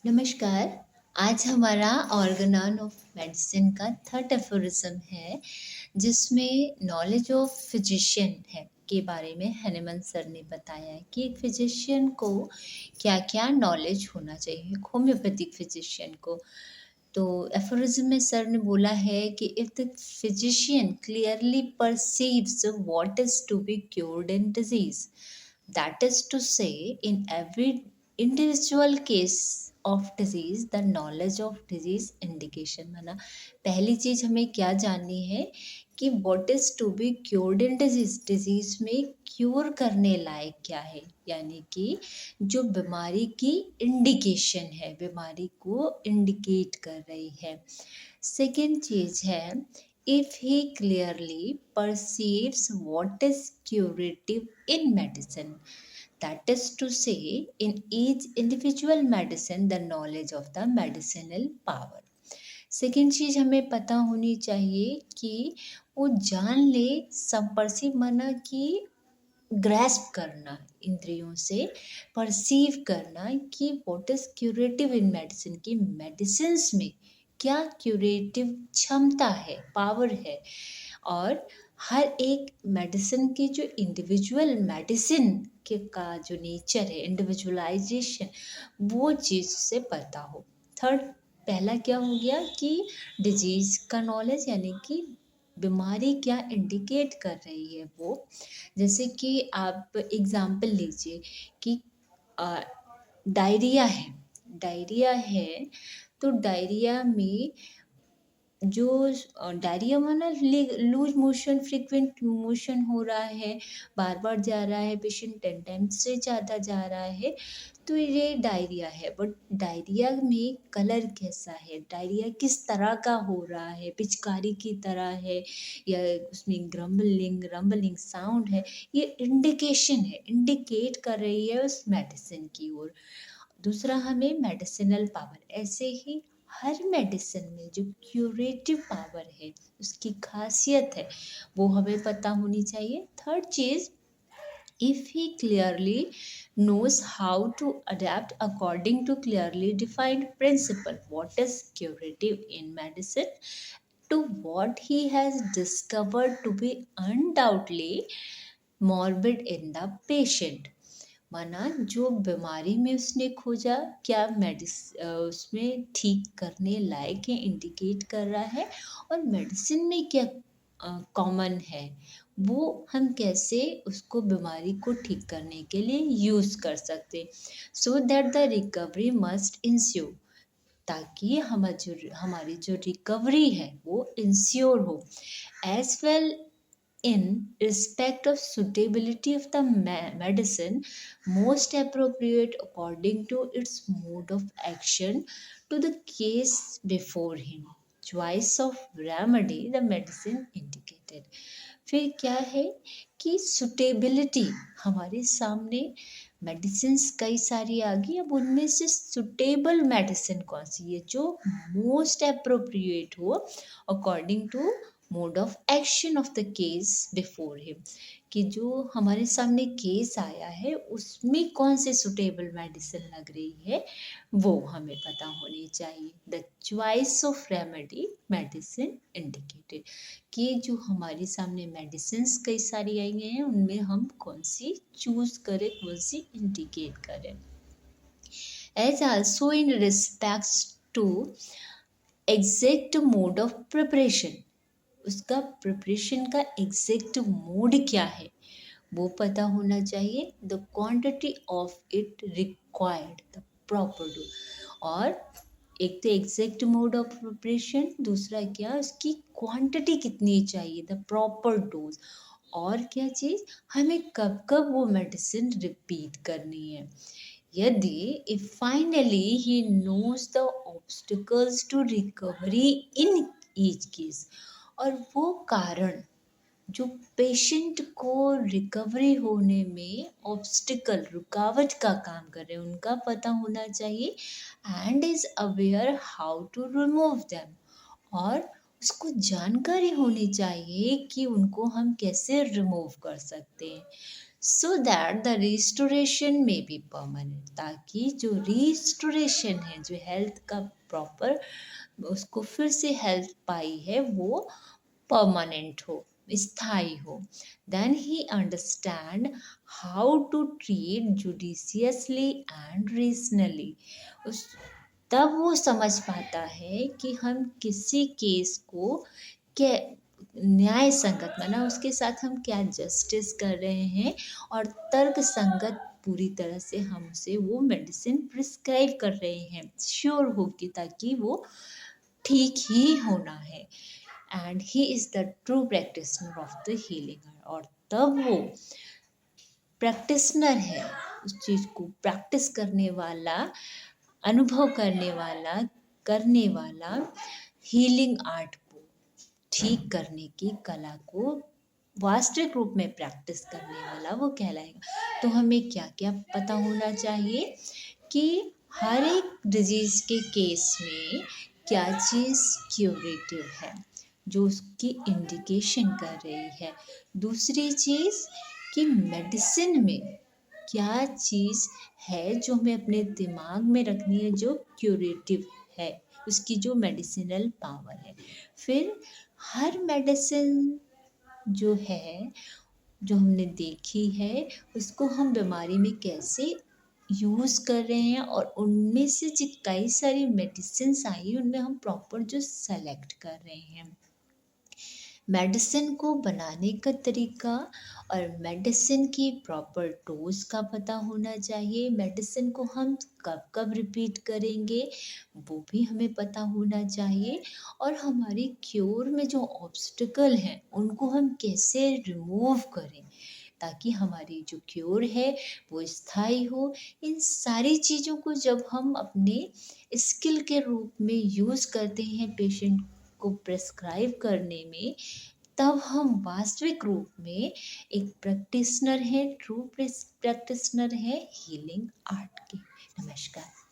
नमस्कार। आज हमारा ऑर्गेनान ऑफ मेडिसिन का थर्ड एफोरिज्म है, जिसमें नॉलेज ऑफ फिजिशियन है के बारे में हैनेमन सर ने बताया है कि एक फिजिशियन को क्या-क्या नॉलेज होना चाहिए, एक होम्योपैथिक फिजिशियन को। तो एफोरिज्म में सर ने बोला है कि if the physician clearly perceives what is to be cured in disease, that is to say in every individual case of disease the knowledge of disease indication. माना पहली चीज हमें क्या जाननी है कि what is to be cured in disease, disease में cure करने लायक क्या है, यानी कि जो बीमारी की इंडिकेशन है, बीमारी को इंडिकेट कर रही है। सेकेंड चीज है, if he clearly perceives what is curative in medicine, that is to say in each individual medicine the knowledge of the medicinal power। Second चीज हमें पता होनी चाहिए कि वो जान ले, संपर्सिव माना कि ग्रैस्प करना, इंद्रियों से परसीव करना कि what is curative in medicine, की मेडिसिन में क्या क्यूरेटिव क्षमता है, पावर है। और हर एक मेडिसिन की जो इंडिविजुअल मेडिसिन के का जो नेचर है, इंडिविजुअलाइजेशन, वो चीज़ से पता हो। थर्ड, पहला क्या हो गया कि डिजीज का नॉलेज, यानी कि बीमारी क्या इंडिकेट कर रही है वो। जैसे कि आप एग्जाम्पल लीजिए कि डायरिया है, डायरिया है तो डायरिया में जो डायरिया माना लूज मोशन, फ्रीक्वेंट मोशन हो रहा है, बार बार जा रहा है, पेशेंट 10 टाइम्स से ज़्यादा जा रहा है, तो ये डायरिया है। बट डायरिया में कलर कैसा है, डायरिया किस तरह का हो रहा है, पिचकारी की तरह है या उसमें ग्रम्बलिंग रम्बलिंग साउंड है, ये इंडिकेशन है, इंडिकेट कर रही है उस मेडिसिन की ओर। दूसरा, हमें मेडिसिनल पावर, ऐसे ही हर मेडिसिन में जो क्यूरेटिव पावर है, उसकी खासियत है, वो हमें पता होनी चाहिए। थर्ड चीज, if he clearly knows how to adapt according to clearly defined principle, what is curative in medicine to what he has discovered to be undoubtedly morbid in the patient। माना जो बीमारी में उसने खोजा क्या उसमें ठीक करने लायक है, इंडिकेट कर रहा है, और मेडिसिन में क्या कॉमन है, वो हम कैसे उसको बीमारी को ठीक करने के लिए यूज कर सकते, so that the recovery must ensure, ताकि हमारी जो रिकवरी है वो इंश्योर हो। As well in respect of suitability of the medicine most appropriate according to its mode of action to the case before him, choice of remedy the medicine indicated। फिर क्या है कि सुटेबिलिटी, हमारे सामने medicines कई सारी आ गई, अब उनमें से सुटेबल मेडिसिन कौन सी है जो मोस्ट अप्रोप्रिएट हो according to mode of action of the case before him, कि जो हमारे सामने केस आया है उसमें कौन से सुटेबल मेडिसिन लग रही है, वो हमें पता होनी चाहिए। The choice of remedy medicine indicated, कि जो हमारे सामने मेडिसिन्स कई सारी आई हैं, उनमें हम कौन सी चूज करें, कौन सी इंडिकेट करें। As also in respects to exact mode of preparation, उसका प्रिपरेशन का एग्जैक्ट मोड क्या है वो पता होना चाहिए। The quantity of it required, the proper dose, और एक तो एग्जैक्ट मोड ऑफ प्रिपरेशन, दूसरा क्या उसकी क्वांटिटी कितनी चाहिए, द प्रॉपर डोज, और क्या चीज़ हमें कब कब वो मेडिसिन रिपीट करनी है। यदि if finally he knows the obstacles to recovery in each case, और वो कारण जो पेशेंट को रिकवरी होने में ऑब्स्टिकल, रुकावट का काम कर रहे हैं, उनका पता होना चाहिए। And is aware how to remove them, और उसको जानकारी होनी चाहिए कि उनको हम कैसे रिमूव कर सकते हैं। सो दैट द रिस्टोरेशन में बी परमानेंट, ताकि जो रिस्टोरेशन है, जो हेल्थ का प्रॉपर उसको फिर से हेल्थ पाई है, वो परमानेंट हो, स्थायी हो। Then he understand how to treat judiciously and reasonably. उस तब वो समझ पाता है कि हम किसी केस को क्या न्याय संगत, माना उसके साथ हम क्या जस्टिस कर रहे हैं, और तर्क संगत पूरी तरह से हम उसे वो मेडिसिन प्रिस्क्राइब कर रहे हैं, श्योर हो कि ताकि वो ठीक ही होना है। And he is the true practitioner of the healing. और तब वो प्रैक्टिशनर है, उस चीज़ को प्रैक्टिस करने वाला, अनुभव करने वाला हीलिंग आर्ट को, ठीक करने की कला को वास्तविक रूप में प्रैक्टिस करने वाला वो कहलाएगा। तो हमें क्या क्या पता होना चाहिए कि हर एक डिजीज़ के केस में क्या चीज़ क्यूरेटिव है, जो उसकी इंडिकेशन कर रही है। दूसरी चीज़ कि मेडिसिन में क्या चीज़ है जो हमें अपने दिमाग में रखनी है, जो क्यूरेटिव है, उसकी जो मेडिसिनल पावर है। फिर हर मेडिसिन जो है, जो हमने देखी है, उसको हम बीमारी में कैसे यूज़ कर रहे हैं, और उनमें से जो कई सारी मेडिसिन्स आई, उनमें हम प्रॉपर जो सेलेक्ट कर रहे हैं। मेडिसिन को बनाने का तरीका और मेडिसिन की प्रॉपर डोज का पता होना चाहिए। मेडिसिन को हम कब कब रिपीट करेंगे, वो भी हमें पता होना चाहिए। और हमारी क्योर में जो ऑब्स्टिकल हैं, उनको हम कैसे रिमूव करें, ताकि हमारी जो क्योर है वो स्थायी हो। इन सारी चीज़ों को जब हम अपने स्किल के रूप में यूज़ करते हैं पेशेंट को प्रेस्क्राइब करने में, तब हम वास्तविक रूप में एक प्रैक्टिशनर है, ट्रू प्रैक्टिशनर है हीलिंग आर्ट के। नमस्कार।